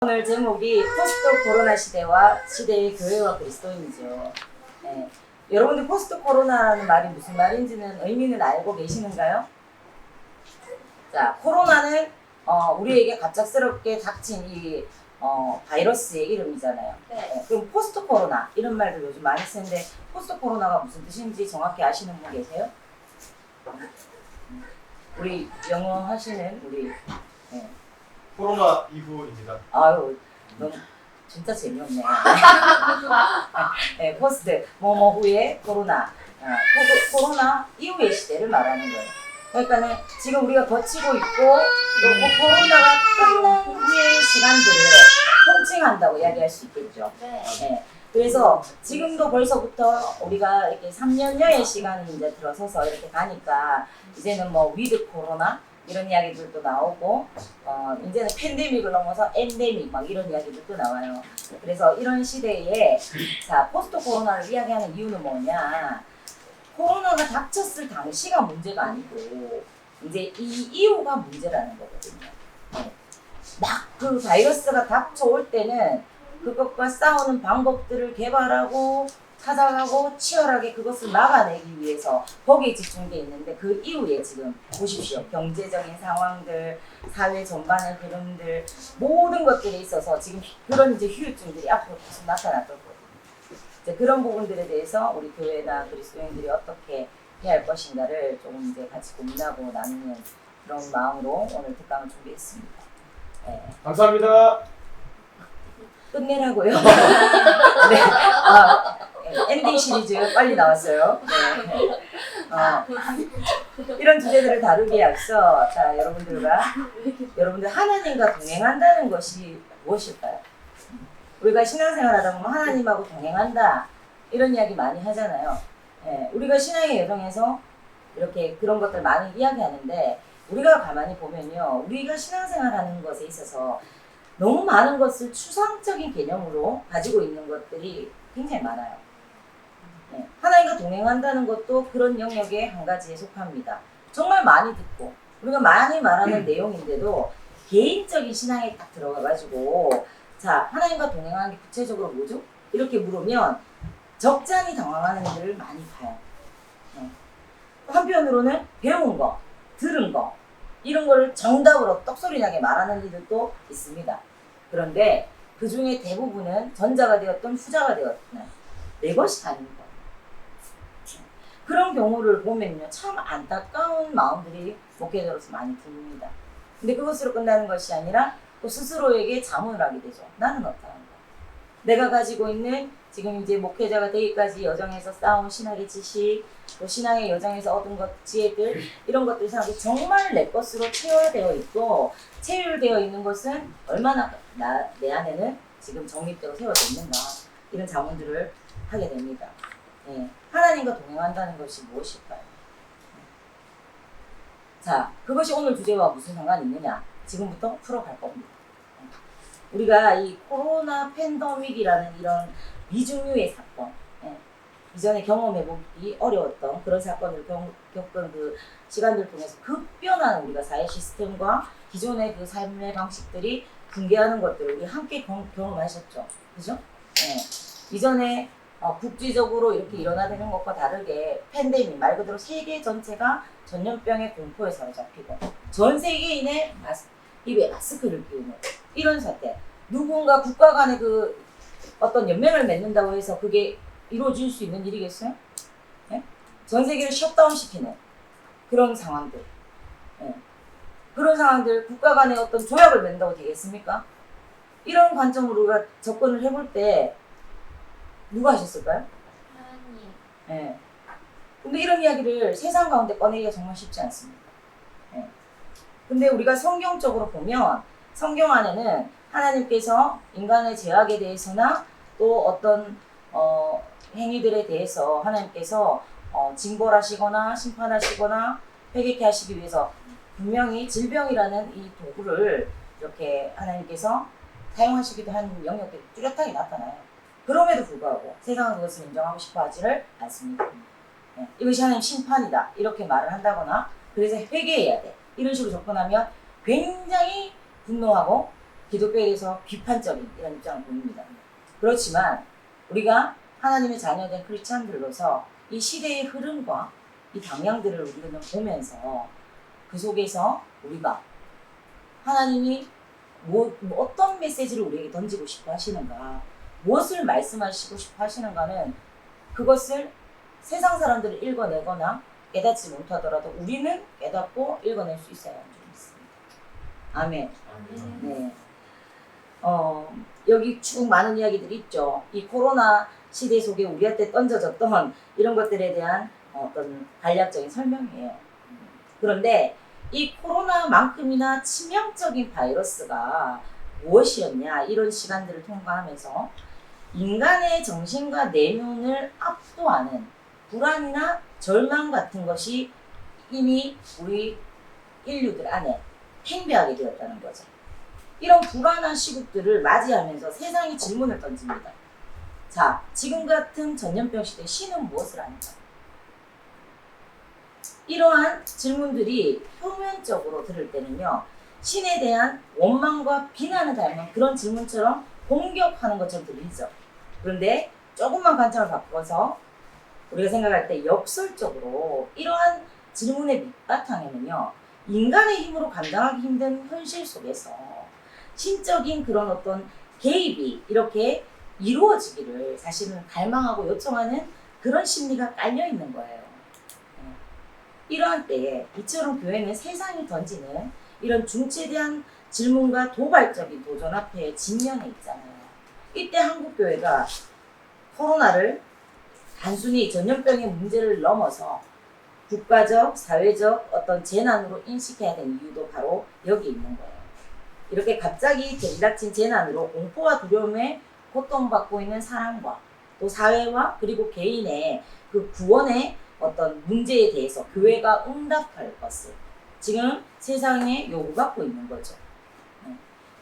오늘 제목이 포스트 코로나 시대와 시대의 교회와 그리스도인이죠. 네. 여러분들 포스트 코로나라는 말이 무슨 말인지는 의미는 알고 계시는가요? 자, 코로나는 우리에게 갑작스럽게 닥친 이 바이러스의 이름이잖아요. 네. 그럼 포스트 코로나 이런 말도 요즘 많이 쓰는데 포스트 코로나가 무슨 뜻인지 정확히 아시는 분 계세요? 우리 영어 하시는 우리 코로나 이후입니다. 아유, 넌 진짜 재미없네. 네, 포스트, 뭐뭐 후에 코로나, 코로나 이후의 시대를 말하는 거예요. 그러니까는 지금 우리가 거치고 있고, 또 코로나가 끝난 후의 시간들을 통칭한다고 이야기할 수 있겠죠. 네. 네. 그래서 지금도 벌써부터 우리가 이렇게 3년여의 시간이 이제 들어서서 이렇게 가니까 이제는 뭐 위드 코로나 이런 이야기들도 나오고 이제는 팬데믹을 넘어서 엔데믹 막 이런 이야기들도 나와요. 그래서 이런 시대에 자 포스트 코로나를 이야기하는 이유는 뭐냐? 코로나가 닥쳤을 당시가 문제가 아니고 이제 이 이후가 문제라는 거거든요. 막 그 바이러스가 닥쳐올 때는 그것과 싸우는 방법들을 개발하고 찾아가고 치열하게 그것을 막아내기 위해서 거기에 집중돼 있는데 그 이후에 지금 보십시오. 경제적인 상황들, 사회 전반의 흐름들 모든 것들에 있어서 지금 그런 이제 휴유증들이 앞으로 계속 나타날 거거든요. 이제 그런 부분들에 대해서 우리 교회나 그리스도인들이 어떻게 해야 할 것인가를 조금 이제 같이 고민하고 나누는 그런 마음으로 오늘 특강을 준비했습니다. 네. 감사합니다. 끝내라고요. 네. 엔딩 시리즈 빨리 나왔어요. 네. 이런 주제들을 다루기에 앞서 자 여러분들 하나님과 동행한다는 것이 무엇일까요? 우리가 신앙생활하다 보면 하나님하고 동행한다 이런 이야기 많이 하잖아요. 네. 우리가 신앙의 여정에서 이렇게 그런 것들 많이 이야기하는데 우리가 가만히 보면요, 우리가 신앙생활하는 것에 있어서 너무 많은 것을 추상적인 개념으로 가지고 있는 것들이 굉장히 많아요. 네. 하나님과 동행한다는 것도 그런 영역의 한 가지에 속합니다. 정말 많이 듣고 우리가 많이 말하는 내용인데도 개인적인 신앙에 딱 들어가가지고 자 하나님과 동행하는 게 구체적으로 뭐죠? 이렇게 물으면 적잖이 당황하는 일을 많이 봐요. 네. 한편으로는 배운 거, 들은 거 이런 거를 정답으로 떡소리나게 말하는 이들도 있습니다. 그런데 그 중에 대부분은 전자가 되었든 후자가 되었든 내 것이 아닌 거. 그런 경우를 보면요, 참 안타까운 마음들이 목회자로서 많이 듭니다. 근데 그것으로 끝나는 것이 아니라 또 스스로에게 자문을 하게 되죠. 나는 어떠한가? 내가 가지고 있는 지금 이제 목회자가 되기까지 여정에서 쌓아온 신학의 지식, 또 신앙의 여정에서 얻은 것, 지혜들 이런 것들이 생각이 정말 내 것으로 체화되어 있고 체율되어 있는 것은 얼마나 내 안에는 지금 정립되고 세워져 있는가 이런 자문들을 하게 됩니다. 네. 하나님과 동행한다는 것이 무엇일까요? 자, 그것이 오늘 주제와 무슨 상관이 있느냐? 지금부터 풀어갈 겁니다. 우리가 이 코로나 팬데믹이라는 이런 미중류의 사건, 이전에 경험해보기 어려웠던 그런 사건을 겪은 그 시간들 통해서 급변하는 우리가 사회 시스템과 기존의 그 삶의 방식들이 붕괴하는 것들을 우리 함께 경험하셨죠. 그죠? 이전에 국지적으로 이렇게 일어나는 것과 다르게 팬데믹, 말 그대로 세계 전체가 전염병의 공포에 사로잡히고 전 세계인의 입에 마스크를 끼우는 이런 사태. 누군가 국가 간의 그 어떤 연맹을 맺는다고 해서 그게 이루어질 수 있는 일이겠어요? 네? 전 세계를 셧다운 시키는 그런 상황들. 네. 그런 상황들, 국가 간의 어떤 조약을 맺는다고 되겠습니까? 이런 관점으로 우리가 접근을 해볼 때 누가 하셨을까요? 하나님. 네. 근데 이런 이야기를 세상 가운데 꺼내기가 정말 쉽지 않습니다. 네. 근데 우리가 성경적으로 보면 성경 안에는 하나님께서 인간의 죄악에 대해서나 또 어떤 행위들에 대해서 하나님께서 징벌하시거나 심판하시거나 회개케 하시기 위해서 분명히 질병이라는 이 도구를 이렇게 하나님께서 사용하시기도 하는 영역들이 뚜렷하게 나타나요. 그럼에도 불구하고 세상은 그것을 인정하고 싶어 하지를 않습니다. 네. 이것이 하나님 심판이다 이렇게 말을 한다거나 그래서 회개해야 돼 이런 식으로 접근하면 굉장히 분노하고 기독교에 대해서 비판적인 이런 입장을 보입니다. 그렇지만 우리가 하나님의 자녀된 크리스찬들로서 이 시대의 흐름과 이 방향들을 우리는 보면서 그 속에서 우리가 하나님이 어떤 메시지를 우리에게 던지고 싶어 하시는가, 무엇을 말씀하시고 싶어 하시는가는 그것을 세상 사람들을 읽어내거나 깨닫지 못하더라도 우리는 깨닫고 읽어낼 수 있어야 하는 점이 있습니다. 아멘. 네. 여기 쭉 많은 이야기들이 있죠. 이 코로나 시대 속에 우리한테 던져졌던 이런 것들에 대한 어떤 간략적인 설명이에요. 그런데 이 코로나만큼이나 치명적인 바이러스가 무엇이었냐, 이런 시간들을 통과하면서 인간의 정신과 내면을 압도하는 불안이나 절망 같은 것이 이미 우리 인류들 안에 팽배하게 되었다는 거죠. 이런 불안한 시국들을 맞이하면서 세상이 질문을 던집니다. 자, 지금 같은 전염병 시대에 신은 무엇을 하는가? 이러한 질문들이 표면적으로 들을 때는요, 신에 대한 원망과 비난을 담은 그런 질문처럼 공격하는 것처럼 들리죠. 그런데 조금만 관점을 바꿔서 우리가 생각할 때 역설적으로 이러한 질문의 밑바탕에는요, 인간의 힘으로 감당하기 힘든 현실 속에서 신적인 그런 어떤 개입이 이렇게 이루어지기를 사실은 갈망하고 요청하는 그런 심리가 깔려 있는 거예요. 이러한 때에 이처럼 교회는 세상이 던지는 이런 중체대한 질문과 도발적인 도전 앞에 직면해 있잖아요. 이때 한국교회가 코로나를 단순히 전염병의 문제를 넘어서 국가적, 사회적 어떤 재난으로 인식해야 되는 이유도 바로 여기 있는 거예요. 이렇게 갑자기 들이닥친 재난으로 공포와 두려움에 고통받고 있는 사람과 또 사회와 그리고 개인의 그 구원의 어떤 문제에 대해서 교회가 응답할 것을 지금 세상에 요구받고 있는 거죠.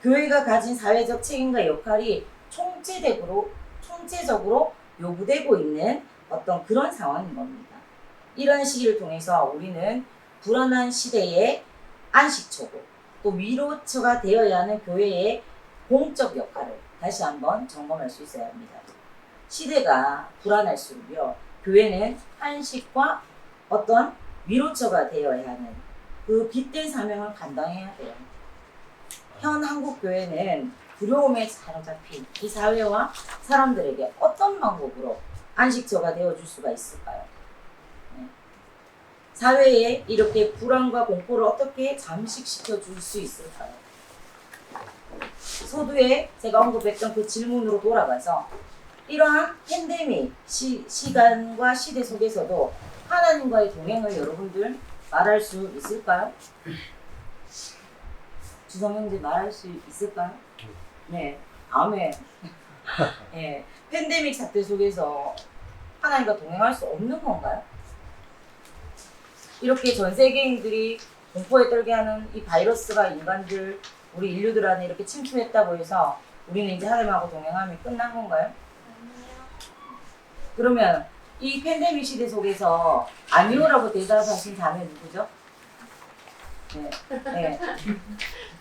교회가 가진 사회적 책임과 역할이 총체적으로 요구되고 있는 어떤 그런 상황인 겁니다. 이런 시기를 통해서 우리는 불안한 시대의 안식처고 또 위로처가 되어야 하는 교회의 공적 역할을 다시 한번 점검할 수 있어야 합니다. 시대가 불안할수록요, 교회는 안식과 어떤 위로처가 되어야 하는 그 빗된 사명을 감당해야 돼요. 현 한국 교회는 두려움에 사로잡힌 이 사회와 사람들에게 어떤 방법으로 안식처가 되어줄 수가 있을까요? 사회에 이렇게 불안과 공포를 어떻게 잠식시켜 줄 수 있을까요? 서두에 제가 언급했던 그 질문으로 돌아가서 이러한 팬데믹 시간과 시대 속에서도 하나님과의 동행을 여러분들 말할 수 있을까요? 주성 형제 말할 수 있을까요? 네, 아멘. 네, 팬데믹 사태 속에서 하나님과 동행할 수 없는 건가요? 이렇게 전 세계인들이 공포에 떨게 하는 이 바이러스가 인간들, 우리 인류들 안에 이렇게 침투했다고 해서 우리는 이제 하나님하고 동행함이 끝난 건가요? 그러면 이 팬데믹 시대 속에서 아니오라고 대답하신 자매 누구죠? 네. 네.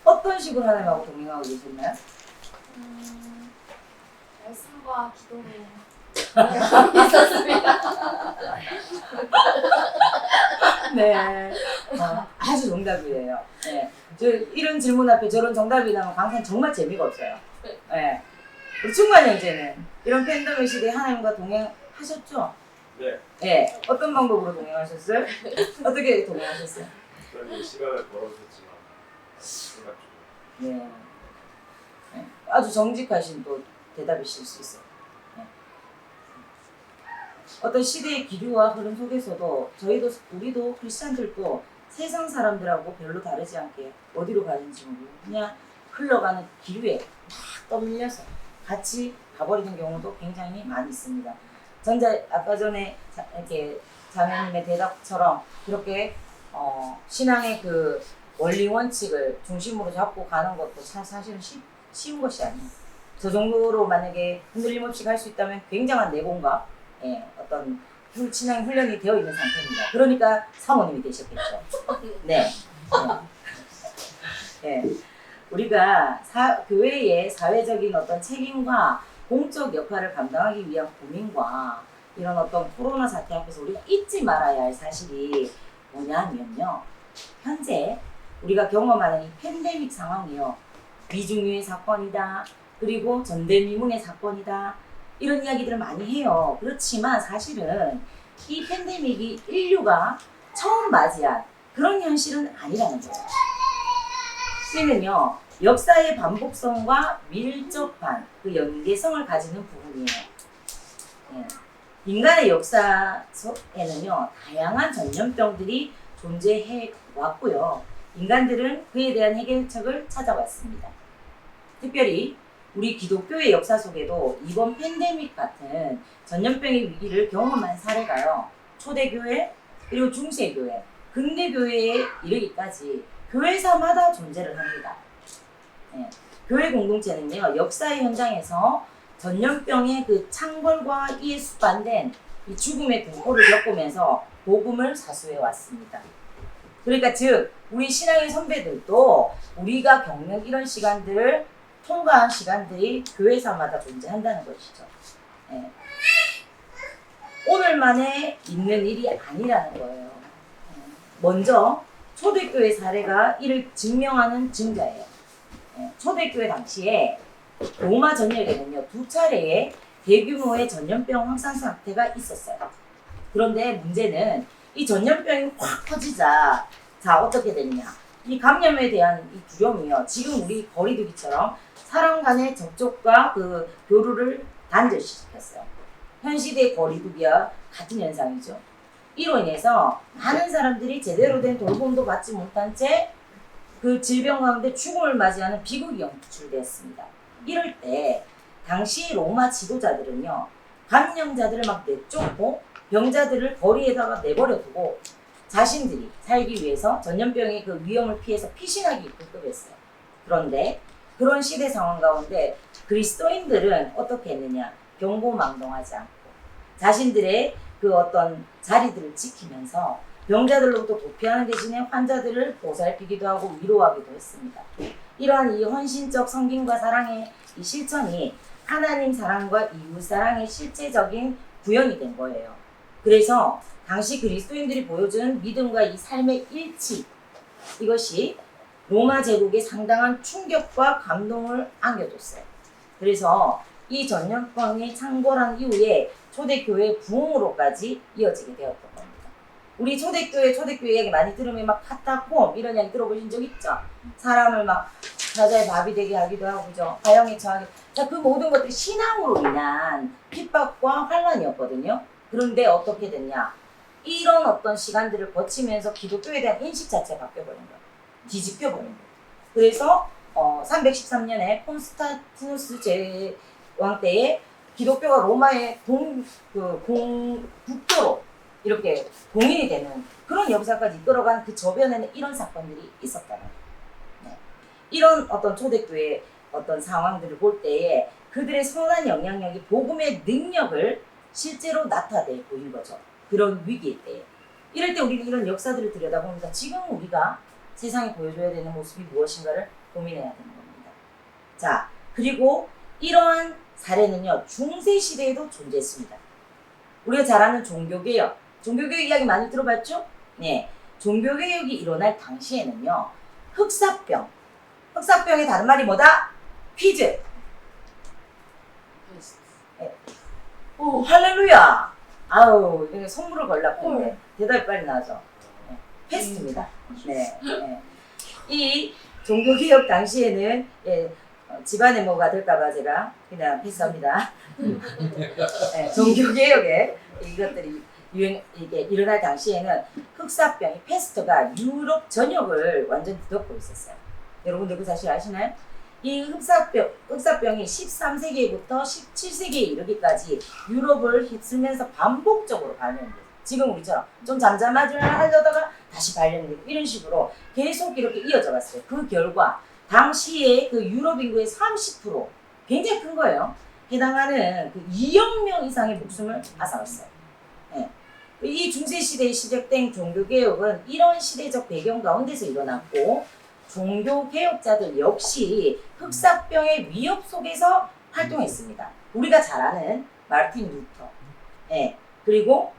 어떤 식으로 하나님하고 동행하고 계셨나요? 말씀과 기도로 있었습니다. 네. 아주 정답이에요. 네. 저 이런 질문 앞에 저런 정답이 나면 강사는 정말 재미가 없어요. 네. 우리 충만 형제는 이런 팬데믹 시대에 하나님과 동행하셨죠? 네. 네. 어떤 방법으로 동행하셨어요? 어떻게 동행하셨어요? 저는 시간을 벌어줬지만 생각 중. 네. 네. 아주 정직하신 또 대답이실 수 있어요. 네. 어떤 시대의 기류와 흐름 속에서도 우리도 크리스찬들도 세상 사람들하고 별로 다르지 않게 어디로 가는지 모르고 그냥 흘러가는 기류에 막 떠밀려서 같이 가버리는 경우도 굉장히 많이 있습니다. 아까 전에 이렇게 자매님의 대답처럼 그렇게 신앙의 그 원리 원칙을 중심으로 잡고 가는 것도 사실은 쉬운 것이 아니에요. 저 정도로 만약에 흔들림 없이 갈 수 있다면 굉장한 내공과 어떤 신앙 훈련이 되어 있는 상태입니다. 그러니까 사모님이 되셨겠죠. 네. 네. 우리가 교회의 사회적인 어떤 책임과 공적 역할을 감당하기 위한 고민과 이런 어떤 코로나 사태 앞에서 우리가 잊지 말아야 할 사실이 뭐냐면요. 현재 우리가 경험하는 이 팬데믹 상황이요. 미중유의 사건이다. 그리고 전대미문의 사건이다. 이런 이야기들을 많이 해요. 그렇지만 사실은 이 팬데믹이 인류가 처음 맞이한 그런 현실은 아니라는 거예요. 이는요, 역사의 반복성과 밀접한 그 연계성을 가지는 부분이에요. 예. 인간의 역사 속에는요, 다양한 전염병들이 존재해 왔고요. 인간들은 그에 대한 해결책을 찾아왔습니다. 특별히 우리 기독교의 역사 속에도 이번 팬데믹 같은 전염병의 위기를 경험한 사례가요. 초대교회, 그리고 중세교회, 근대교회에 이르기까지 교회사마다 존재를 합니다. 네. 교회 공동체는요, 역사의 현장에서 전염병의 그 창궐과 이에 수반된 이 죽음의 공포를 겪으면서 복음을 사수해 왔습니다. 그러니까 즉 우리 신앙의 선배들도 우리가 겪는 이런 시간들을 통과한 시간들이 교회사마다 존재한다는 것이죠. 네. 오늘만에 있는 일이 아니라는 거예요. 먼저 초대교회 사례가 이를 증명하는 증거예요. 초대교회 당시에 로마 전역에는요 2차례의 대규모의 전염병 확산 사태가 있었어요. 그런데 문제는 이 전염병이 확 퍼지자 자 어떻게 됐냐? 이 감염에 대한 이 두려움이요. 지금 우리 거리두기처럼 사람 간의 접촉과 그 교류를 단절시켰어요. 현 시대의 거리두기와 같은 현상이죠. 이로 인해서 많은 사람들이 제대로 된 돌봄도 받지 못한 채 그 질병 가운데 죽음을 맞이하는 비극이 연출되었습니다. 이럴 때 당시 로마 지도자들은요 감염자들을 막 내쫓고 병자들을 거리에다가 내버려두고 자신들이 살기 위해서 전염병의 그 위험을 피해서 피신하기 급급했어요. 그런데 그런 시대 상황 가운데 그리스도인들은 어떻게 했느냐? 경고망동하지 않고 자신들의 그 어떤 자리들을 지키면서 병자들로부터 도피하는 대신에 환자들을 보살피기도 하고 위로하기도 했습니다. 이러한 이 헌신적 섬김과 사랑의 이 실천이 하나님 사랑과 이웃 사랑의 실제적인 구현이 된 거예요. 그래서 당시 그리스도인들이 보여준 믿음과 이 삶의 일치, 이것이 로마 제국에 상당한 충격과 감동을 안겨줬어요. 그래서 이 전염병이 창궐한 이후에 초대교회 부흥으로까지 이어지게 되었던 겁니다. 우리 초대교회 이야기 많이 들으면 막 카타콤 이런 이야기 들어보신 적 있죠? 사람을 막 사자의 밥이 되게 하기도 하고, 그죠? 가형에 처하게. 자, 그 모든 것들이 신앙으로 인한 핍박과 환란이었거든요. 그런데 어떻게 됐냐? 이런 어떤 시간들을 거치면서 기독교에 대한 인식 자체가 바뀌어버린 거예요. 뒤집혀버린 거예요. 그래서 313년에 콘스탄티누스 제왕 때에 기독교가 로마의 국교로 이렇게 봉인이 되는 그런 역사까지 이끌어간 그 저변에는 이런 사건들이 있었다는 거예요. 네. 이런 어떤 초대교회의 어떤 상황들을 볼 때에 그들의 선한 영향력이 복음의 능력을 실제로 나타내 보인 거죠. 그런 위기일 때에. 이럴 때 우리는 이런 역사들을 들여다보면서 지금 우리가 세상에 보여줘야 되는 모습이 무엇인가를 고민해야 되는 겁니다. 자, 그리고 이러한 사례는요, 중세시대에도 존재했습니다. 우리가 잘 아는 종교개혁. 종교개혁 이야기 많이 들어봤죠? 네. 종교개혁이 일어날 당시에는요, 흑사병의 다른 말이 뭐다? 퀴즈. 네. 오, 할렐루야! 아우, 이거 선물을 걸락했는데 대답이 빨리 나와서. 네. 패스트입니다. 네. 네. 이 종교개혁 당시에는 집안에 뭐가 될까봐 제가 그냥 패스합니다. 네, 종교개혁에 이것들이 이게 일어날 당시에는 흑사병이 패스트가 유럽 전역을 완전 뒤덮고 있었어요. 여러분들 그 사실 아시나요? 이 흑사병이 13세기부터 17세기에 이르기까지 유럽을 휩쓸면서 반복적으로 발현돼요. 지금 우리처럼 좀 잠잠하려다가 다시 발현되고 이런 식으로 계속 이렇게 이어져 갔어요. 그 결과 당시에 그 유럽 인구의 30% 굉장히 큰 거예요. 해당하는 그 2억 명 이상의 목숨을 앗아갔어요. 네. 이 중세시대에 시작된 종교개혁은 이런 시대적 배경 가운데서 일어났고 종교 개혁자들 역시 흑사병의 위협 속에서 활동했습니다. 우리가 잘 아는 마르틴 루터, 예, 그리고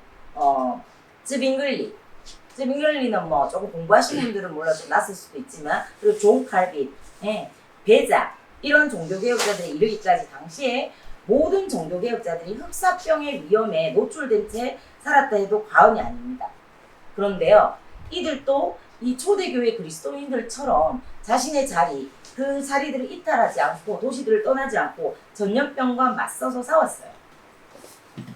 쯔빙글리는 뭐 조금 공부하신 분들은 몰라도 낯설 수도 있지만, 그리고 존 칼빈, 예, 베자, 이런 종교개혁자들이 이르기까지 당시에 모든 종교개혁자들이 흑사병의 위험에 노출된 채 살았다 해도 과언이 아닙니다. 그런데요, 이들도 이 초대교회 그리스도인들처럼 자신의 자리, 그 자리들을 이탈하지 않고 도시들을 떠나지 않고 전염병과 맞서서 싸웠어요.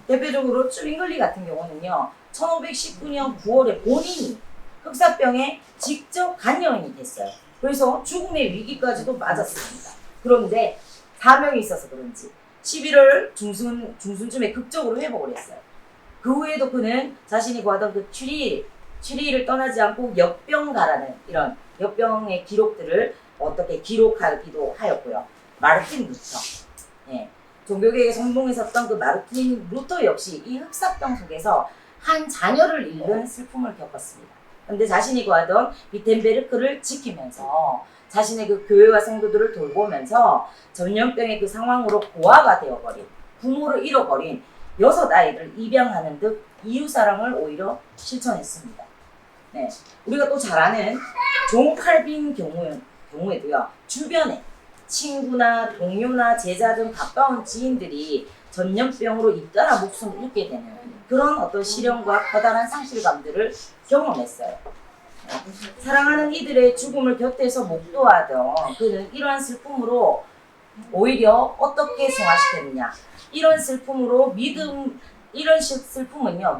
대표적으로 쭈링글리 같은 경우는요, 1519년 9월에 본인이 흑사병에 직접 간여인이 됐어요. 그래서 죽음의 위기까지도 맞았습니다. 그런데 사명이 있어서 그런지 11월 중순쯤에 극적으로 회복을 했어요. 그 후에도 그는 자신이 구하던 그 추리를 떠나지 않고 역병가라는 이런 역병의 기록들을 어떻게 기록하기도 하였고요. 마르틴 루터, 예, 종교개혁에 성공했었던 그 마르틴 루터 역시 이 흑사병 속에서 한 자녀를 잃는 슬픔을 겪었습니다. 그런데 자신이 구하던 비텐베르크를 지키면서 자신의 그 교회와 성도들을 돌보면서 전염병의 그 상황으로 고아가 되어버린, 부모를 잃어버린 6아이를 입양하는 듯 이웃사랑을 오히려 실천했습니다. 네, 우리가 또 잘 아는 존 칼빈 경우에도요, 주변에 친구나 동료나 제자 등 가까운 지인들이 전염병으로 잇따라 목숨을 잃게 되는 그런 어떤 시련과 커다란 상실감들을 경험했어요. 사랑하는 이들의 죽음을 곁에서 목도하던 그는 이러한 슬픔으로 오히려 어떻게 승화시켰느냐, 이런 슬픔은요,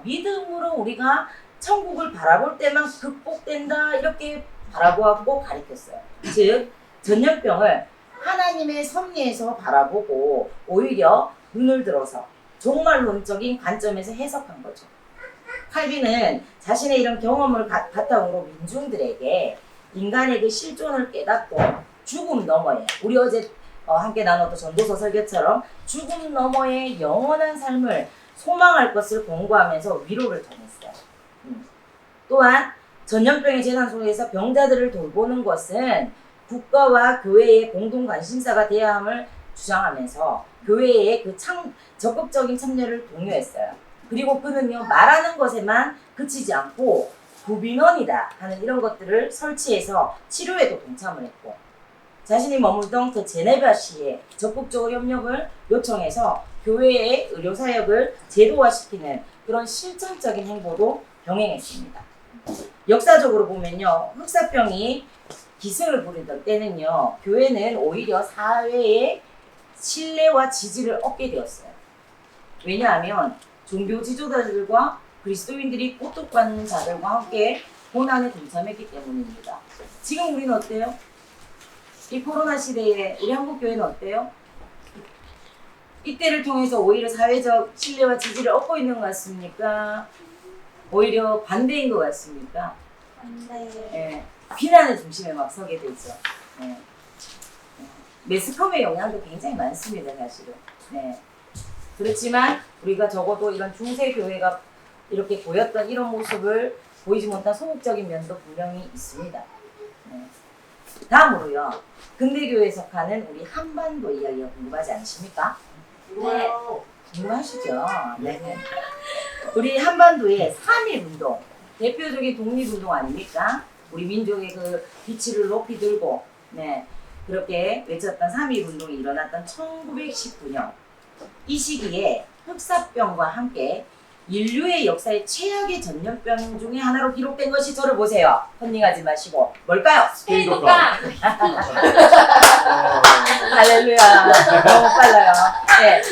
믿음으로 우리가 천국을 바라볼 때만 극복된다, 이렇게 바라보았고 가르쳤어요. 즉 전염병을 하나님의 섭리에서 바라보고 오히려 눈을 들어서 종말론적인 관점에서 해석한 거죠. 칼빈은 자신의 이런 경험을 바탕으로 민중들에게 인간의 그 실존을 깨닫고 죽음 너머에, 우리 어제 함께 나눴던 전도서 설교처럼 죽음 너머의 영원한 삶을 소망할 것을 권고하면서 위로를 전했어요. 또한 전염병의 재난 속에서 병자들을 돌보는 것은 국가와 교회의 공동 관심사가 되어야 함을 주장하면서 교회의 그 적극적인 참여를 독려했어요. 그리고 그는요, 말하는 것에만 그치지 않고 구빈원이다 하는 이런 것들을 설치해서 치료에도 동참을 했고, 자신이 머물던 그 제네바시에 적극적으로 협력을 요청해서 교회의 의료사역을 제도화시키는 그런 실천적인 행보도 병행했습니다. 역사적으로 보면요, 흑사병이 기승을 부리던 때는요, 교회는 오히려 사회의 신뢰와 지지를 얻게 되었어요. 왜냐하면 종교 지도자들과 그리스도인들이 고통받는 자들과 함께 고난에 동참했기 때문입니다. 지금 우리는 어때요? 이 코로나 시대에 우리 한국교회는 어때요? 이때를 통해서 오히려 사회적 신뢰와 지지를 얻고 있는 것 같습니까? 오히려 반대인 것 같습니까? 반대. 예, 비난의 중심에 막 서게 되죠. 예. 매스컴의 영향도 굉장히 많습니다, 사실은. 네. 그렇지만 우리가 적어도 이런 중세교회가 이렇게 보였던 이런 모습을 보이지 못한 소극적인 면도 분명히 있습니다. 네. 다음으로요, 근대교회에 속하는 우리 한반도 이야기가 궁금하지 않으십니까? 네. 궁금하시죠? 네. 우리 한반도의 3.1운동, 대표적인 독립운동 아닙니까? 우리 민족의 그 빛을 높이 들고, 네, 그렇게 외쳤던 3.1운동이 일어났던 1919년, 이 시기에 흑사병과 함께 인류의 역사의 최악의 전염병 중에 하나로 기록된 것이, 저를 보세요. 컨닝하지 마시고, 뭘까요? 스페인 독감. 할렐루야. 너무 빨라요. 네.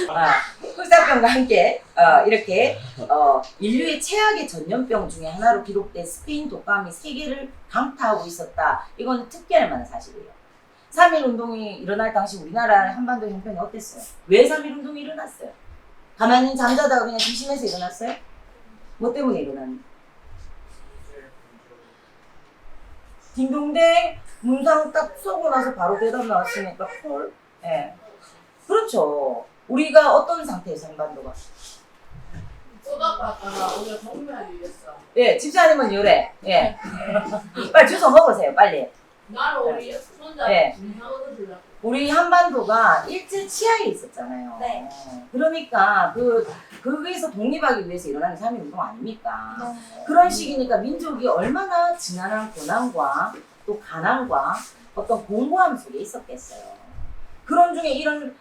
흑사병과 함께 이렇게 인류의 최악의 전염병 중에 하나로 기록된 스페인 독감이 세계를 강타하고 있었다. 이건 특별할 만한 사실이에요. 3.1 운동이 일어날 당시 우리나라 한반도 형편이 어땠어요? 왜 3.1 운동이 일어났어요? 가만히 잠자다가 그냥 심심해서 일어났어요? 뭐 때문에 일어났는지? 딩동댕 문상 딱 쏘고 나서 바로 대답 나왔으니까 콜. 예. 그렇죠. 우리가 어떤 상태에서 한반도가? 쏟아봤다가 오늘 정말 이랬어. 예, 집사님은 요래. 예. 빨리 주워 먹으세요, 빨리. 나는 우리 손자 네. 이상으로 주려고. 우리 한반도가 일제 치하에 있었잖아요. 네. 그러니까 거기에서 독립하기 위해서 일어나는 3.1운동 아닙니까? 네. 그런 시기니까 민족이 얼마나 지난한 고난과 또 가난과 어떤 공고함 속에 있었겠어요. 그런 중에 이런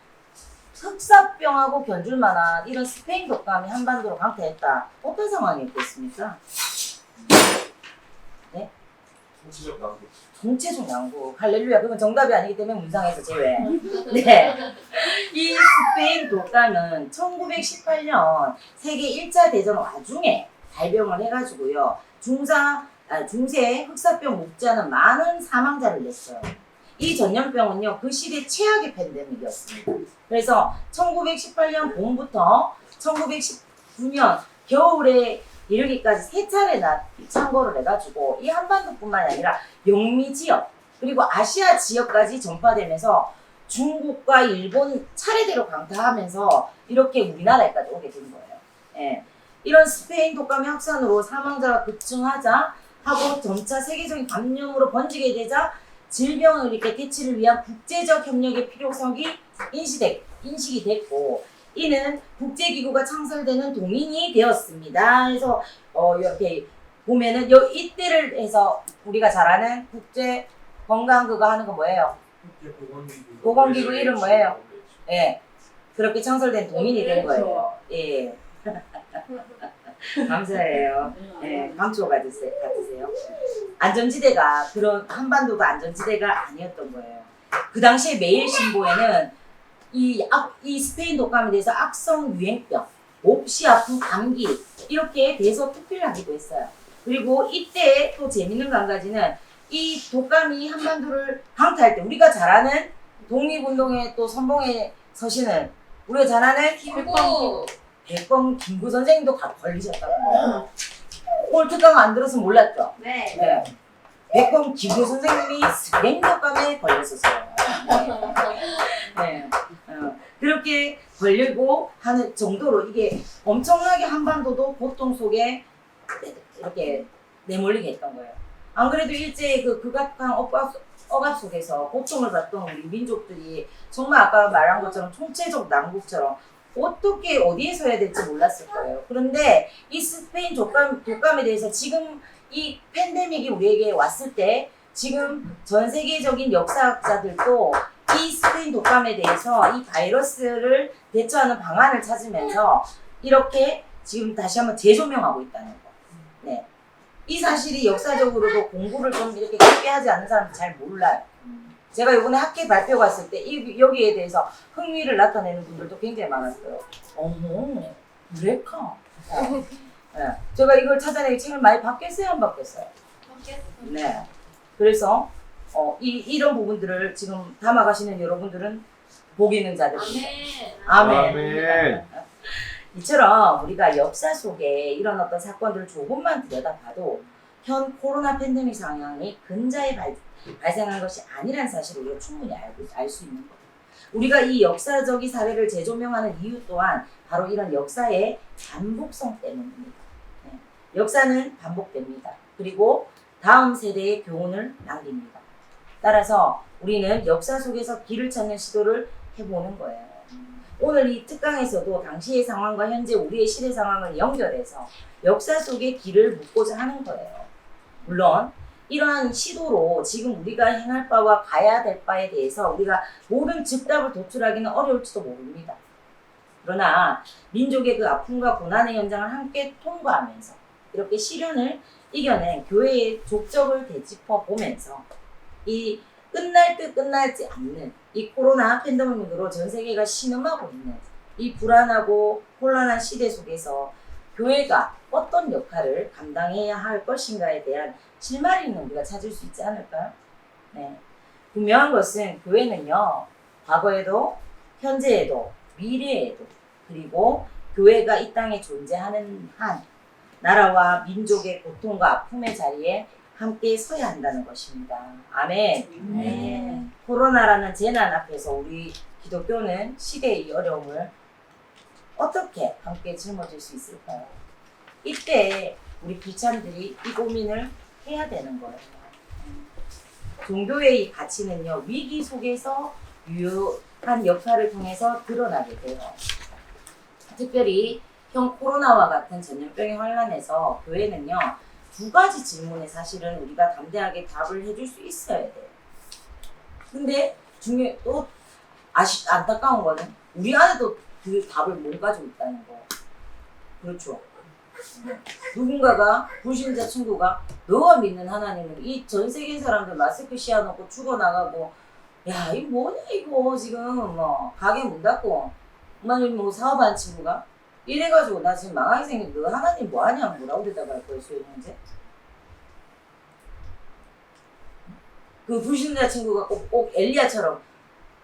흑사병하고 견줄 만한 이런 스페인 독감이 한반도로 강타했다. 어떤 상황이었겠습니까? 정치적 난국. 정체적 양국. 할렐루야. 그건 정답이 아니기 때문에 문상에서 제외. 네. 이 스페인 독감은 1918년 세계 1차 대전 와중에 발병을 해가지고요. 중세 흑사병 목지 않은 많은 사망자를 냈어요. 이 전염병은요, 그 시대 최악의 팬데믹이었습니다. 그래서 1918년 봄부터 1919년 겨울에 이르기까지 세 차례 창궐을 해가지고 이 한반도뿐만이 아니라 영미 지역 그리고 아시아 지역까지 전파되면서 중국과 일본 차례대로 강타하면서 이렇게 우리나라에까지 오게 된 거예요. 예. 이런 스페인 독감의 확산으로 사망자가 급증하자 하고 점차 세계적인 감염으로 번지게 되자 질병을 이렇게 퇴치를 위한 국제적 협력의 필요성이 인식이 됐고 이는 국제기구가 창설되는 동인이 되었습니다. 그래서 이렇게 보면은 이때를 해서 우리가 잘 아는 국제 건강 그거 하는 거 뭐예요? 보건기구 이름 뭐예요? 예, 그렇게 창설된 동인이 된 거예요. 예, 감사해요. 예, 감초 같으세요. 안전지대가 그런 한반도가 안전지대가 아니었던 거예요. 그 당시에 매일신보에는 이 스페인 독감에 대해서 악성 유행병, 몹시 아픈 감기 이렇게 대서 투표를 하기도 했어요. 그리고 이때 또 재밌는 거 한 가지는 이 독감이 한반도를 강타할 때 우리가 잘 아는 독립운동의 또 선봉에 서시는 우리가 잘 아는 백범 김구 선생님도 걸리셨다고. 오늘 특강 안 들어서 몰랐죠? 네. 네. 백범 김구 선생님이 스페인 독감에 걸렸었어요. 네. 그렇게 걸리고 하는 정도로 이게 엄청나게 한반도도 고통 속에 이렇게 내몰리게 했던 거예요. 안 그래도 일제의 그 극악한 억압 속에서 고통을 받던 우리 민족들이 정말 아까 말한 것처럼 총체적 난국처럼 어떻게 어디에 서야 될지 몰랐을 거예요. 그런데 이 스페인 독감에 대해서 지금 이 팬데믹이 우리에게 왔을 때 지금 전 세계적인 역사학자들도 이 스페인 독감에 대해서 이 바이러스를 대처하는 방안을 찾으면서 이렇게 지금 다시 한번 재조명하고 있다는 거. 네. 이 사실이 역사적으로도 공부를 좀 이렇게 깊게 하지 않는 사람들 잘 몰라요. 제가 이번에 학회 발표 갔을 때 여기에 대해서 흥미를 나타내는 분들도 굉장히 많았어요. 어머, 그랬까? 네. 제가 이걸 찾아내기 책을 많이 받겠어요, 안 받겠어요? 네. 그래서 이런 부분들을 지금 담아가시는 여러분들은 복 있는 자들입니다. 아멘. 아멘. 이처럼 우리가 역사 속에 이런 어떤 사건들을 조금만 들여다봐도 현 코로나 팬데믹 상황이 근자에 발생한 것이 아니라는 사실을 우리가 충분히 알 수 있는 거예요. 우리가 이 역사적인 사례를 재조명하는 이유 또한 바로 이런 역사의 반복성 때문입니다. 네. 역사는 반복됩니다. 그리고 다음 세대의 교훈을 남깁니다. 따라서 우리는 역사 속에서 길을 찾는 시도를 해보는 거예요. 오늘 이 특강에서도 당시의 상황과 현재 우리의 시대 상황을 연결해서 역사 속의 길을 묻고자 하는 거예요. 물론 이러한 시도로 지금 우리가 행할 바와 가야 될 바에 대해서 우리가 모든 즉답을 도출하기는 어려울지도 모릅니다. 그러나 민족의 그 아픔과 고난의 현장을 함께 통과하면서 이렇게 시련을 이겨낸 교회의 족적을 되짚어 보면서 이 끝날 듯 끝나지 않는 이 코로나 팬데믹으로 전 세계가 신음하고 있는 이 불안하고 혼란한 시대 속에서 교회가 어떤 역할을 감당해야 할 것인가에 대한 실마리 있는 우리가 찾을 수 있지 않을까요? 네. 분명한 것은 교회는요, 과거에도, 현재에도, 미래에도, 그리고 교회가 이 땅에 존재하는 한, 나라와 민족의 고통과 아픔의 자리에 함께 서야 한다는 것입니다. 아멘. 네. 코로나라는 재난 앞에서 우리 기독교는 시대의 이 어려움을 어떻게 함께 짊어질 수 있을까요? 이때 우리 크리스찬들이 이 고민을 해야 되는 거예요. 종교의 이 가치는요, 위기 속에서 유효한 역할을 통해서 드러나게 돼요. 특별히 형 코로나와 같은 전염병의 환란에서 교회는요, 두 가지 질문에 사실은 우리가 담대하게 답을 해줄 수 있어야 돼요. 근데 또 안타까운 거는 우리 안에도 그 답을 못 가지고 있다는 거. 그렇죠. 누군가가 불신자 친구가 너가 믿는 하나님은 이 전 세계 사람들 마스크 씌워놓고 죽어나가고 야 이거 뭐냐 이거 지금 뭐 가게 문 닫고 만약 뭐 사업하는 친구가 이래가지고 나 지금 망하게 생긴 너 하나님 뭐하냐 뭐라고 대답할 거예요 수요 형제? 그 불신자 친구가 꼭 엘리야처럼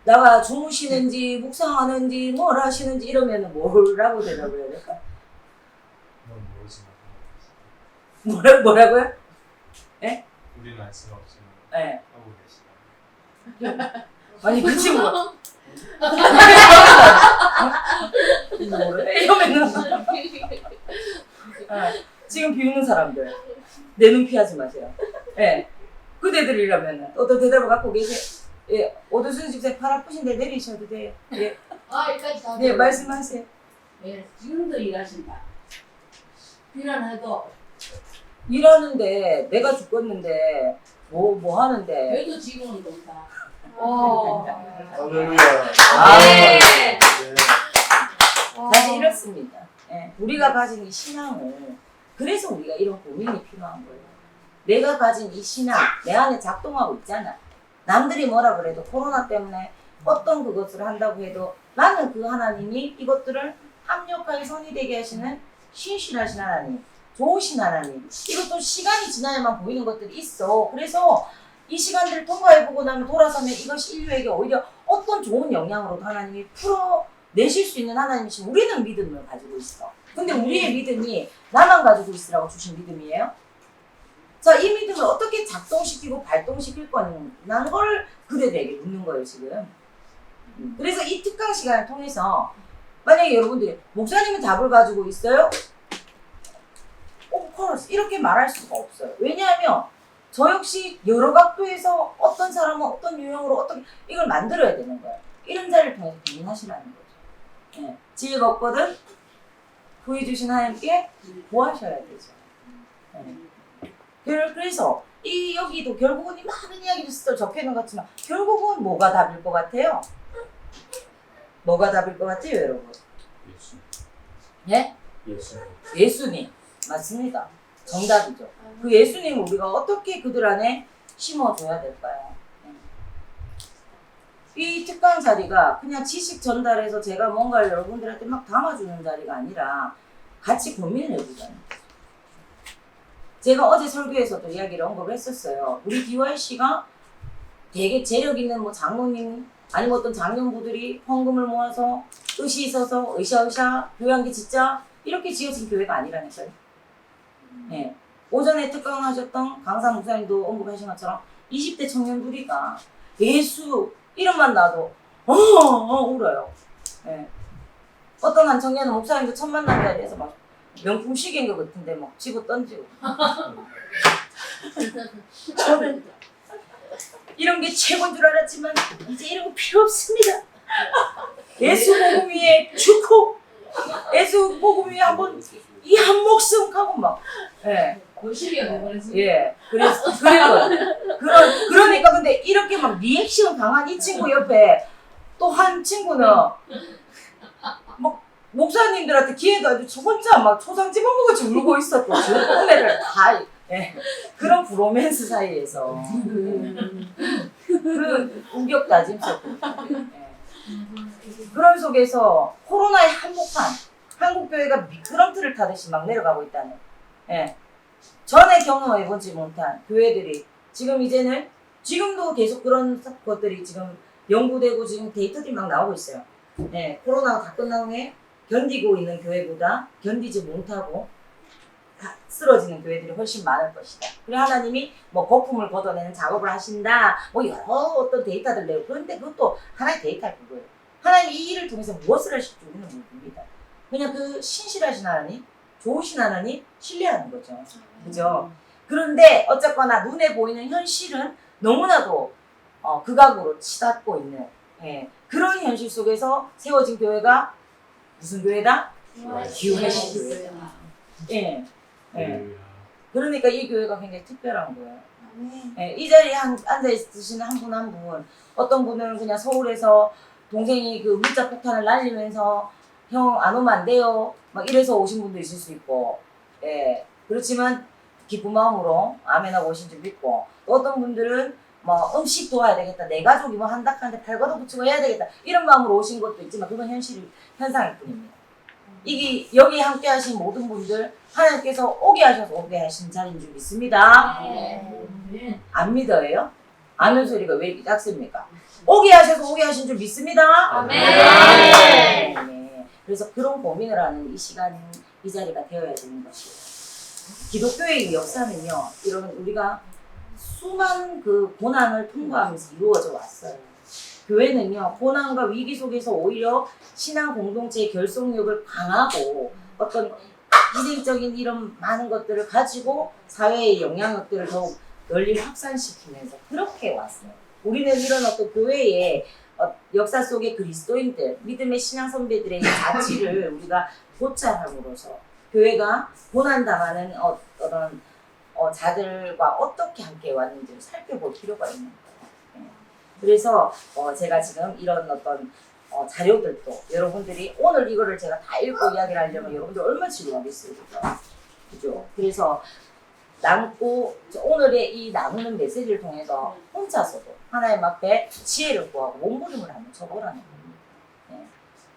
나가 주무시는지 묵상하는지 뭘 하시는지 이러면 뭐라고 대답을 해야 될까? 넌 모르지만 뭐라고요? 우리는 알 수가 없지만 네. 하고 계시다. 아니 그 친구가 뭐래? 이러면은 지금 비웃는 사람들 내 눈 피하지 마세요. 예. 그대들이라면 어떤 대답을 갖고 계세요? 예. 오도순 집사님 팔 아프신데 내리셔도 돼요. 예. 여기까지 다. 네 말씀하세요. 예, 지금도 일하신다. 비난해도 일하는데 내가 죽겠는데 뭐 하는데 여기도 지금은 좋다. 할렐루야. 네. 네. 사실 이렇습니다. 예. 우리가 가진 이 신앙을 그래서 우리가 이런 고민이 필요한 거예요. 내가 가진 이 신앙 내 안에 작동하고 있잖아. 남들이 뭐라 그래도 코로나 때문에 어떤 그것을 한다고 해도 나는 그 하나님이 이것들을 합력하게 선이 되게 하시는 신실하신 하나님, 좋으신 하나님. 이것도 시간이 지나야만 보이는 것들이 있어. 그래서 이 시간들을 통과해보고 나면 돌아서면 이것이 인류에게 오히려 어떤 좋은 영향으로 하나님이 풀어내실 수 있는 하나님이신 우리는 믿음을 가지고 있어. 근데 우리의 믿음이 나만 가지고 있으라고 주신 믿음이에요? 자, 이 믿음을 어떻게 작동시키고 발동시킬 거냐는 걸 그대들에게 묻는 거예요, 지금. 그래서 이 특강 시간을 통해서 만약에 여러분들이 목사님은 답을 가지고 있어요? 오프코러스 이렇게 말할 수가 없어요. 왜냐하면 저 역시 여러 각도에서 어떤 사람은 어떤 유형으로 어떻게 이걸 만들어야 되는 거예요. 이런 자리를 통해서 고민하시라는 거죠. 네. 즐겁거든 구해주신 하나님께 구하셔야 되죠. 네. 그래서 이 여기도 결국은 이 많은 이야기도 적혀있는 것 같지만 결국은 뭐가 답일 것 같아요? 뭐가 답일 것 같아요, 여러분? 예수. 예? 예수. 예수님. 맞습니다. 정답이죠. 그 예수님을 우리가 어떻게 그들 안에 심어줘야 될까요? 이 특강 자리가 그냥 지식 전달해서 제가 뭔가를 여러분들한테 막 담아주는 자리가 아니라 같이 고민을 해보자는 거죠. 제가 어제 설교에서도 이야기를 언급을 했었어요. 우리 DYC가 되게 재력 있는 뭐 장로님 아니면 어떤 장년부들이 헌금을 모아서 의시 있어서 으쌰으쌰 교양기 짓자 이렇게 지어진 교회가 아니라니까요. 네. 오전에 특강하셨던 강사 목사님도 언급하신 것처럼 20대 청년들이가 예수 이름만 나도 울어요. 네. 어떤 한 청년은 목사님도 첫 만난 자리에서 막 명품 시계인 것 같은데 막 집어 던지고 저는 이런 게 최고인 줄 알았지만 이제 이런 거 필요 없습니다. 예수 복음 위에 죽고 예수 복음 위에 한번 이 한 목숨 하고 막 예. 거시기가 돼버렸어. 예. 그러니까 근데 이렇게 막 리액션 강한 이 친구 옆에 또 한 친구는 막 목사님들한테 기회도 아주 저 혼자 막 초상 집어먹었지 울고 있었고 지금 동네를 다 예. 그런 브로맨스 사이에서 그 우격다짐 속에 그런 속에서 코로나의 한복판 한국교회가 미끄럼틀을 타듯이 막 내려가고 있다는 예. 전에 경험해보지 못한 교회들이 지금 이제는 지금도 계속 그런 것들이 지금 연구되고 지금 데이터들이 막 나오고 있어요. 예. 코로나가 다 끝난 후에 견디고 있는 교회보다 견디지 못하고 쓰러지는 교회들이 훨씬 많을 것이다. 그래 하나님이 뭐 거품을 걷어내는 작업을 하신다. 뭐 여러 어떤 데이터들 내고 그런데 그것도 하나의 데이터일 거예요. 하나님이 이 일을 통해서 무엇을 하실지 우리는 모릅니다. 그냥 그 신실하신 하나님, 좋으신 하나님 신뢰하는 거죠. 그죠? 그런데 어쨌거나 눈에 보이는 현실은 너무나도 극악으로 치닫고 있는 그런 현실 속에서 세워진 교회가 무슨 교회다? 기회시 교회. 예. 그러니까 이 교회가 굉장히 특별한 거예요. 이 자리에 앉아 있으시는 한 분 한 분, 어떤 분은 그냥 서울에서 동생이 그 문자 폭탄을 날리면서 형 안 오면 안 돼요 막 이래서 오신 분도 있을 수 있고, 그렇지만 기쁜 마음으로 아멘하고 오신 줄 믿고, 또 어떤 분들은 뭐 음식 도와야 되겠다, 내 가족이 뭐 한다한테 발버둥 붙이고 해야 되겠다 이런 마음으로 오신 것도 있지만 그건 현상일 뿐입니다. 이게 여기 함께 하신 모든 분들 하나님께서 오게 하셔서 오게 하신 자리인 줄 믿습니다. 안 믿어요? 아멘 소리가 왜 이렇게 작습니까? 오게 하셔서 오게 하신 줄 믿습니다. 네. 그래서 그런 고민을 하는 이 시간, 이 자리가 되어야 되는 것이에요. 기독교의 역사는요, 이런 우리가 수많은 그 고난을 통과하면서 이루어져 왔어요. 교회는요, 고난과 위기 속에서 오히려 신앙 공동체의 결속력을 강하고 어떤 희생적인 이런 많은 것들을 가지고 사회의 영향력들을 더욱 널리 확산시키면서 그렇게 왔어요. 우리는 이런 어떤 교회의 역사 속의 그리스도인들, 믿음의 신앙 선배들의 가치를 우리가 고찰함으로써 교회가 고난당하는 어떤 자들과 어떻게 함께 왔는지를 살펴볼 필요가 있는 거예요. 그래서 제가 지금 이런 어떤 자료들도 여러분들이 오늘 이거를 제가 다 읽고 이야기를 하려면 여러분들 얼마나 지루하겠어요. 그죠? 그래서 오늘의 이 나누는 메시지를 통해서 혼자서도 하나님 앞에 지혜를 구하고 몸부림을 한번 쳐보라는 겁니다.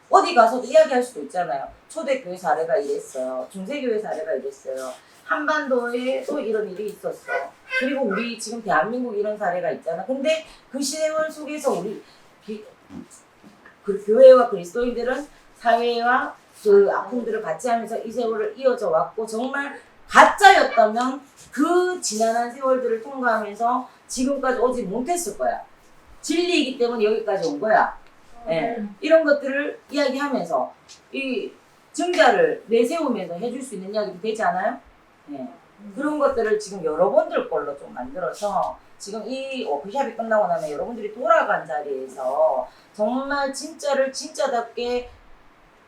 어디 가서도 이야기할 수도 있잖아요. 초대교회 사례가 이랬어요. 중세교회 사례가 이랬어요. 한반도에 또 이런 일이 있었어. 그리고 우리 지금 대한민국 이런 사례가 있잖아. 근데 그 세월 속에서 우리 그 교회와 그리스도인들은 사회와 그 아픔들을 같이 하면서 이 세월을 이어져 왔고, 정말 가짜였다면 그 지난한 세월들을 통과하면서 지금까지 오지 못했을 거야. 진리이기 때문에 여기까지 온 거야. 이런 것들을 이야기하면서 이 증자를 내세우면서 해줄 수 있는 이야기도 되지 않아요? 그런 것들을 지금 여러분들 걸로 좀 만들어서 지금 이 워크숍이 끝나고 나면 여러분들이 돌아간 자리에서 정말 진짜를 진짜답게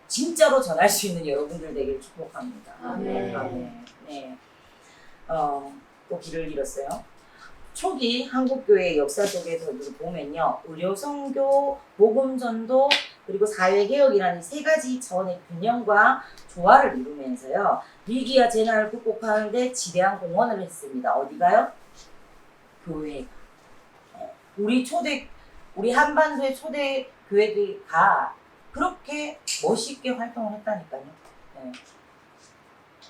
진짜로 전할 수 있는 여러분들 되길 축복합니다. 아멘. 네. 또 길을 잃었어요. 초기 한국교회의 역사 속에서 보면요, 의료선교, 복음전도, 그리고 사회개혁이라는 세 가지 차원의 균형과 조화를 이루면서요, 위기와 재난을 극복하는데 지대한 공헌을 했습니다. 어디가요? 교회가. 우리 한반도의 초대 교회가 그렇게 멋있게 활동을 했다니까요.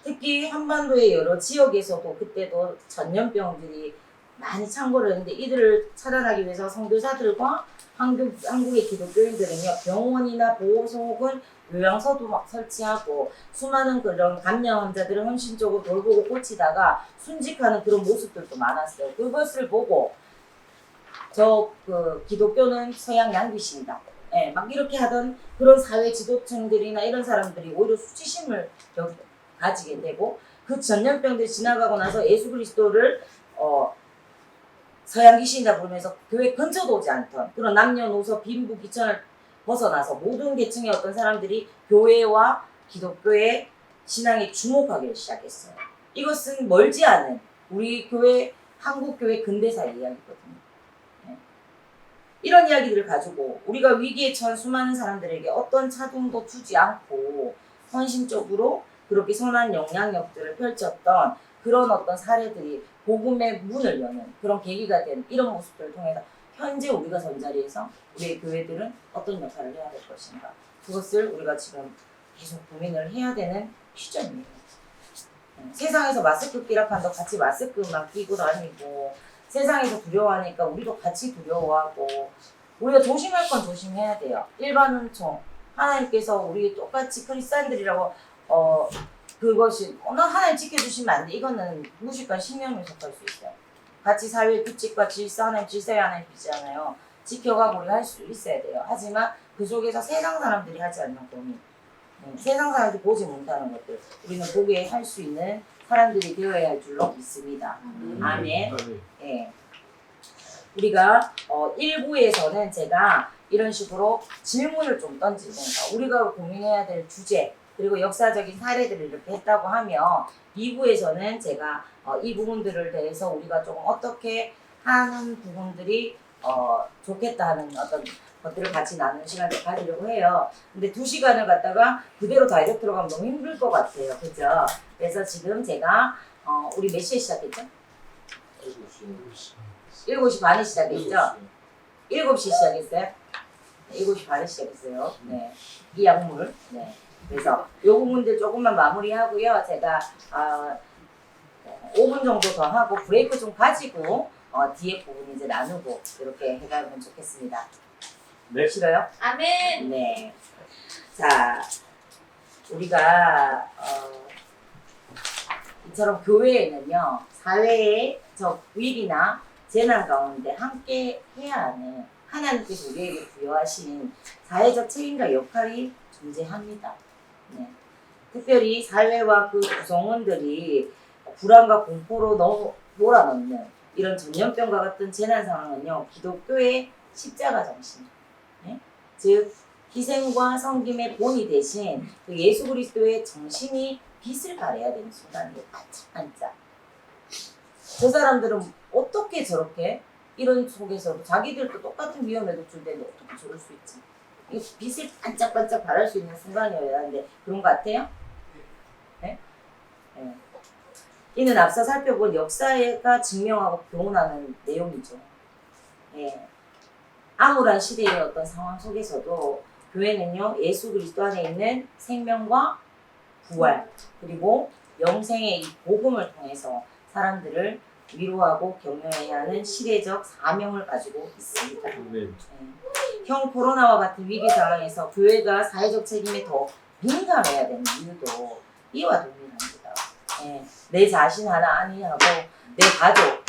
특히 한반도의 여러 지역에서도 그때도 전염병들이 많이 창궐을 했는데, 이들을 차단하기 위해서 선교사들과 한국의 기독교인들은요, 병원이나 보호소 혹은 요양소도 막 설치하고 수많은 그런 감염 환자들을 헌신적으로 돌보고 고치다가 순직하는 그런 모습들도 많았어요. 그것을 보고 기독교는 서양 양귀신이다, 막 이렇게 하던 그런 사회 지도층들이나 이런 사람들이 오히려 수치심을 가지게 되고, 그 전염병들이 지나가고 나서 예수 그리스도를 서양 귀신이다 부르면서 교회 근처도 오지 않던 그런 남녀노소 빈부 귀천을 벗어나서 모든 계층의 어떤 사람들이 교회와 기독교의 신앙에 주목하기 시작했어요. 이것은 멀지 않은 우리 교회, 한국 교회 근대사의 이야기거든요. 이런 이야기들을 가지고 우리가 위기에 처한 수많은 사람들에게 어떤 차등도 두지 않고 헌신적으로 그렇게 선한 영향력들을 펼쳤던 그런 어떤 사례들이 복음의 문을 여는 그런 계기가 된 이런 모습들을 통해서 현재 우리가 선 자리에서 우리의 교회들은 어떤 역할을 해야 될 것인가, 그것을 우리가 지금 계속 고민을 해야 되는 시점이에요. 세상에서 마스크 끼락한다고 같이 마스크만 끼고 다니고, 세상에서 두려워하니까 우리도 같이 두려워하고, 우리가 조심할 건 조심해야 돼요. 일반 은총, 하나님께서 우리 똑같이 크리스찬들이라고 그것이 하나님 지켜주시면 안 돼, 이거는 무식과 신념에 속할 수 있어요. 같이 사회의 규칙과 질서, 하나님 질서에 하나님 비잖아요. 지켜가고 우리가 할 수 있어야 돼요. 하지만 그 속에서 세상 사람들이 하지 않는 고민, 세상 사람들이 보지 못하는 것들, 우리는 보게 할 수 있는 사람들이 되어야 할 줄로 믿습니다. 아멘. 우리가 1부에서는 제가 이런 식으로 질문을 좀 던지는 거, 우리가 고민해야 될 주제, 그리고 역사적인 사례들을 이렇게 했다고 하면 2부에서는 제가 이 부분들을 대해서 우리가 조금 어떻게 하는 부분들이 좋겠다 하는 어떤 것들을 같이 나누는 시간을 가지려고 해요. 근데 2시간을 갖다가 그대로 다이렉트로 가면 너무 힘들 것 같아요. 그죠? 그래서 지금 제가 우리 몇 시에 시작했죠? 7시 반에 시작했죠? 7시 시작했어요? 7시 반에 시작했어요. 네. 이 약물. 네. 그래서 요 부분들 조금만 마무리하고요. 제가 5분 정도 더 하고 브레이크 좀 가지고 뒤에 부분 이제 나누고 이렇게 해가면 좋겠습니다. 네. 싫어요? 아멘. 네. 자, 우리가 이처럼 교회에는요, 사회의 위기나 재난 가운데 함께 해야 하는 하나님께서 우리에게 부여하신 사회적 책임과 역할이 존재합니다. 네. 특별히 사회와 그 구성원들이 불안과 공포로 몰아넣는 이런 전염병과 같은 재난 상황은요, 기독교의 십자가 정신, 네? 즉 희생과 섬김의 본이 대신 그 예수 그리스도의 정신이 빛을 발해야 되는 순간이에요. 반짝반짝. 저 사람들은 어떻게 저렇게 이런 속에서도 자기들도 똑같은 위험에 노출되는데 어떻게 저럴 수 있지? 이 빛을 반짝반짝 발할 수 있는 순간이어야 하는데 그런 것 같아요? 네? 네. 이는 앞서 살펴본 역사가 증명하고 교훈하는 내용이죠. 예. 암울한 시대의 어떤 상황 속에서도 교회는요, 예수 그리스도 안에 있는 생명과 부활, 그리고 영생의 이 복음을 통해서 사람들을 위로하고 격려해야 하는 시대적 사명을 가지고 있습니다. 네. 형 코로나와 같은 위기 상황에서 교회가 사회적 책임에 더 민감해야 되는 이유도 이와 동일합니다. 예, 내 자신 하나 아니하고 내 가족,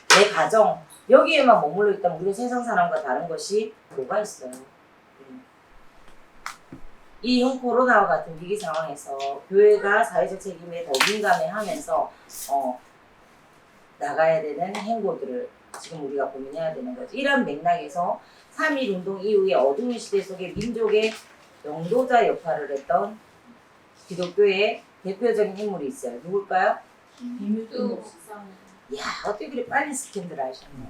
내 가정 여기에만 머물러 있다면 우리가 세상 사람과 다른 것이 뭐가 있어요? 이 형 코로나와 같은 위기 상황에서 교회가 사회적 책임에 더 민감해하면서 나가야 되는 행보들을 지금 우리가 고민해야 되는 거죠. 이런 맥락에서 3.1 운동 이후의 어두운 시대 속에 민족의 영도자 역할을 했던 기독교의 대표적인 인물이 있어요. 누굴까요? 김일두 이야, 어떻게 그렇게 빨리 스캔들 하셨나요?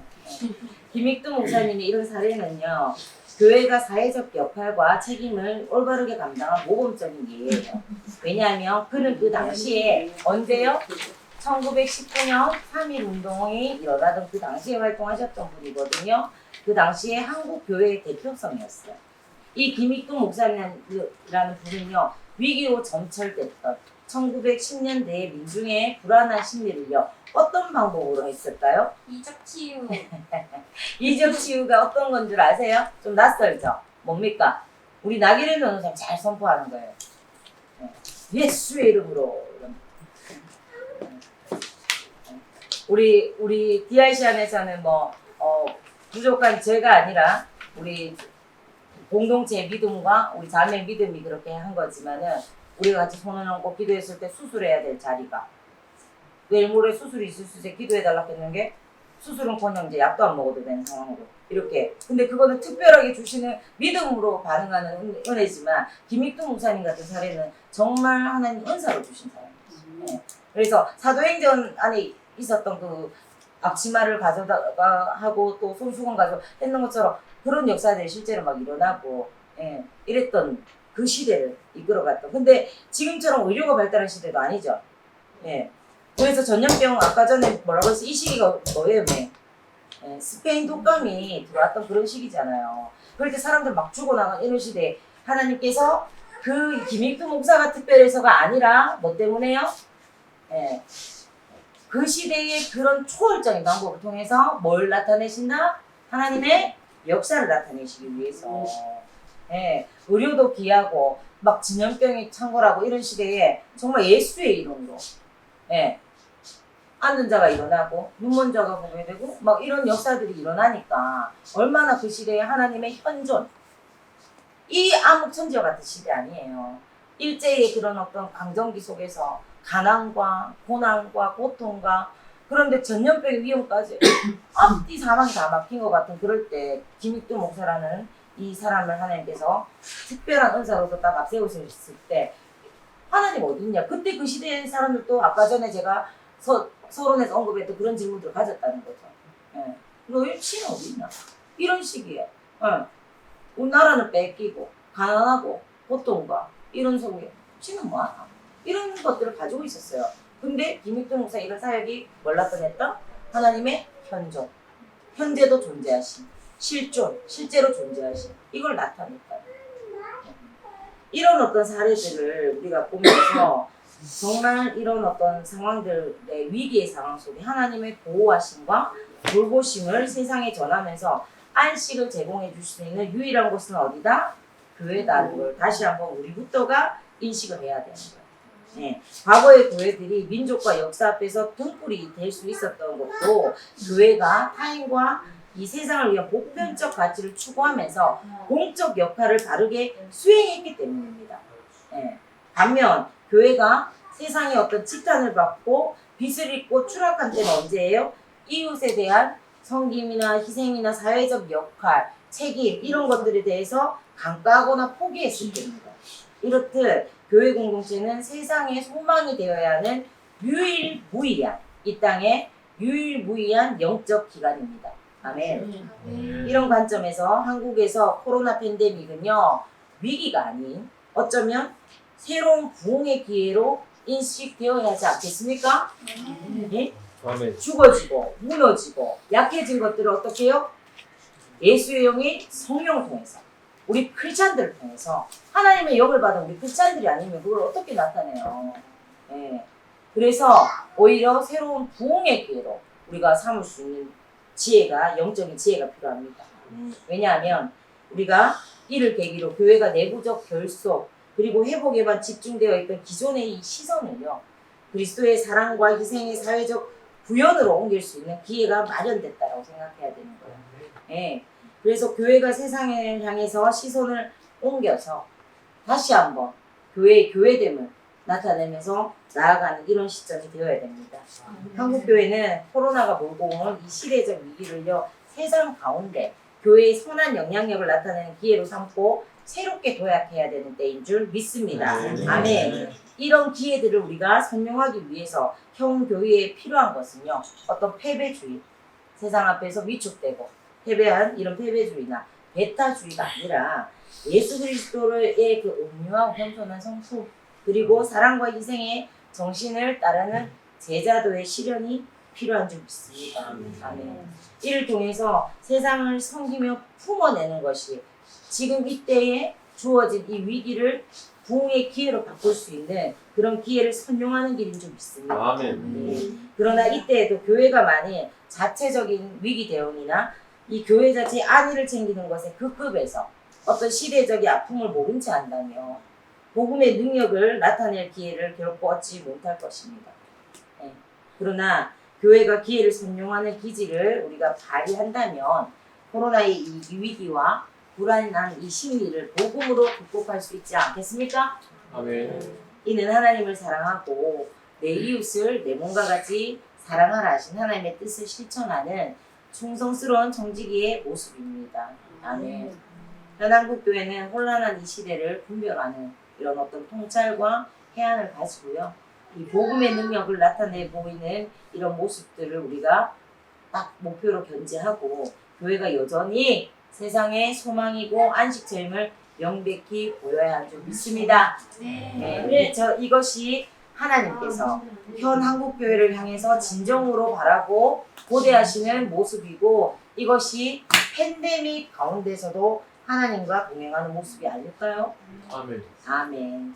김익두 목사님의 이런 사례는요, 교회가 사회적 역할과 책임을 올바르게 감당한 모범적인 예예요. 왜냐하면 그는 그 당시에 언제요? 1919년 3.1 운동이 일어나던 그 당시에 활동하셨던 분이거든요. 그 당시에 한국 교회의 대표성이었어요. 이 김익두 목사님이라는 분은요, 위기로 점철됐던 1910년대의 민중의 불안한 심리를요, 어떤 방법으로 했을까요? 이적 치유. 이적 치유가 어떤 건 줄 아세요? 좀 낯설죠? 뭡니까? 우리 나기를 변호사님 잘 선포하는 거예요. 예수의 이름으로. 우리 DRC 안에서는 부족한 죄가 아니라 우리 공동체의 믿음과 우리 자매의 믿음이 그렇게 한 거지만은 우리가 같이 손을 얹고 기도했을 때 수술해야 될 자리가 내일 모레 수술이 있을 수 있어 기도해달라고 했는 게 수술은커녕 이제 약도 안 먹어도 되는 상황으로 이렇게. 근데 그거는 특별하게 주시는 믿음으로 반응하는 은혜지만 김익두 목사님 같은 사례는 정말 하나님 은사로 주신 사람이에요. 네. 그래서 사도행전 안에 있었던 그 앞치마를 가져다가 하고 또 손수건 가져 했는 것처럼 그런 역사들이 실제로 막 일어나고 이랬던 그 시대를 이끌어갔던. 근데 지금처럼 의료가 발달한 시대도 아니죠. 그래서 전염병 아까 전에 뭐라고 했어? 이 시기가 뭐예요? 스페인 독감이 들어왔던 그런 시기잖아요. 그럴 때 사람들 막 죽어나간 이런 시대에 하나님께서 그 김익두 목사가 특별해서가 아니라 뭐 때문에요? 그 시대의 그런 초월적인 방법을 통해서 뭘 나타내신다? 하나님의 역사를 나타내시기 위해서. 의료도 귀하고 막 전염병이 창궐하고 이런 시대에 정말 예수의 이름으로 앉은 자가 일어나고 눈먼 자가 보게 되고 막 이런 역사들이 일어나니까 얼마나 그 시대에 하나님의 현존, 이 암흑천지와 같은 시대 아니에요. 일제의 그런 어떤 강점기 속에서 가난과 고난과 고통과 그런데 전염병의 위험까지 앞뒤 사방이 다 막힌 것 같은 그럴 때 김익두 목사라는 이 사람을 하나님께서 특별한 은사로서 딱 앞세우셨을 때 하나님 어디 있냐? 그때 그 시대의 사람들도 아까 전에 제가 서론에서 언급했던 그런 질문들을 가졌다는 거죠. 예. 너희 치는 어디 있냐? 이런 식이에요. 예. 우리 나라는 뺏기고 가난하고 고통과 이런 속에 치는 뭐하나? 이런 것들을 가지고 있었어요. 근데 김익두 목사 이런 사역이 뭘 나타냈다? 하나님의 현존, 현재도 존재하신, 실존, 실제로 존재하신 이걸 나타냈다. 이런 어떤 사례들을 우리가 보면서 정말 이런 어떤 상황들의 위기의 상황 속에 하나님의 보호하심과 돌보심을 세상에 전하면서 안식을 제공해 줄 수 있는 유일한 곳은 어디다? 교회다는 걸 다시 한번 우리부터가 인식을 해야 되는 거예요. 네. 과거의 교회들이 민족과 역사 앞에서 등불이 될 수 있었던 것도 교회가 타인과 이 세상을 위한 보편적 가치를 추구하면서 공적 역할을 바르게 수행했기 때문입니다. 네. 반면 교회가 세상의 어떤 지탄을 받고 빚을 입고 추락한 때는 언제예요? 이웃에 대한 섬김이나 희생이나 사회적 역할, 책임 이런 것들에 대해서 간과하거나 포기했을 때입니다. 이렇듯 교회 공동체는 세상의 소망이 되어야 하는 유일무이한 이 땅의 유일무이한 영적 기관입니다. 아멘. 이런 관점에서 한국에서 코로나 팬데믹은요 위기가 아닌 어쩌면 새로운 부흥의 기회로 인식되어야 하지 않겠습니까? 예? 아멘. 죽어지고 무너지고 약해진 것들을 어떻게 해요? 예수의 영이 성령을 통해서 우리 크리스찬들을 통해서 하나님의 영을 받은 우리 크리스찬들이 아니면 그걸 어떻게 나타내요? 예. 그래서 오히려 새로운 부흥의 기회로 우리가 삼을 수 있는 지혜가 영적인 지혜가 필요합니다. 왜냐하면 우리가 이를 계기로 교회가 내부적 결속 그리고 회복에만 집중되어 있던 기존의 이 시선을요 그리스도의 사랑과 희생의 사회적 구현으로 옮길 수 있는 기회가 마련됐다고 생각해야 되는 거예요. 예. 그래서 교회가 세상을 향해서 시선을 옮겨서 다시 한번 교회의 교회됨을 나타내면서 나아가는 이런 시점이 되어야 됩니다. 한국 교회는 코로나가 몰고 온 이 시대적 위기를요 세상 가운데 교회의 선한 영향력을 나타내는 기회로 삼고 새롭게 도약해야 되는 때인 줄 믿습니다. 아멘. 이런 기회들을 우리가 선용하기 위해서 형 교회에 필요한 것은요 어떤 패배주의, 세상 앞에서 위축되고 패배한 이런 패배주의나 배타주의가 아니라 예수 그리스도의 그 온유하고 겸손한 성품 그리고 사랑과 희생의 정신을 따르는 제자도의 실현이 필요한 줄 믿습니다. 아멘. 이를 통해서 세상을 섬기며 품어내는 것이 지금 이때에 주어진 이 위기를 부흥의 기회로 바꿀 수 있는 그런 기회를 선용하는 길인 줄 믿습니다. 아멘. 그러나 이때에도 교회가 만일 자체적인 위기 대응이나 이 교회 자체의 안위를 챙기는 것에 급급해서 어떤 시대적인 아픔을 모른 채 한다면 복음의 능력을 나타낼 기회를 결코 얻지 못할 것입니다. 네. 그러나 교회가 기회를 선용하는 기질을 우리가 발휘한다면 코로나의 이 위기와 불안한 이 심리를 복음으로 극복할 수 있지 않겠습니까? 아멘. 이는 하나님을 사랑하고 내 이웃을 내 몸과 같이 사랑하라 하신 하나님의 뜻을 실천하는 충성스러운 정직이의 모습입니다. 아멘. 한국교회는 혼란한 이 시대를 분별하는 이런 어떤 통찰과 해안을 가지고요. 이 복음의 능력을 나타내 보이는 이런 모습들을 우리가 딱 목표로 견지하고 교회가 여전히 세상의 소망이고 안식처임을 명백히 보여야 할 줄 믿습니다. 네. 이것이 하나님께서 현 한국교회를 향해서 진정으로 바라고 고대하시는 모습이고 이것이 팬데믹 가운데서도 하나님과 동행하는 모습이 아닐까요? 아멘. 아멘.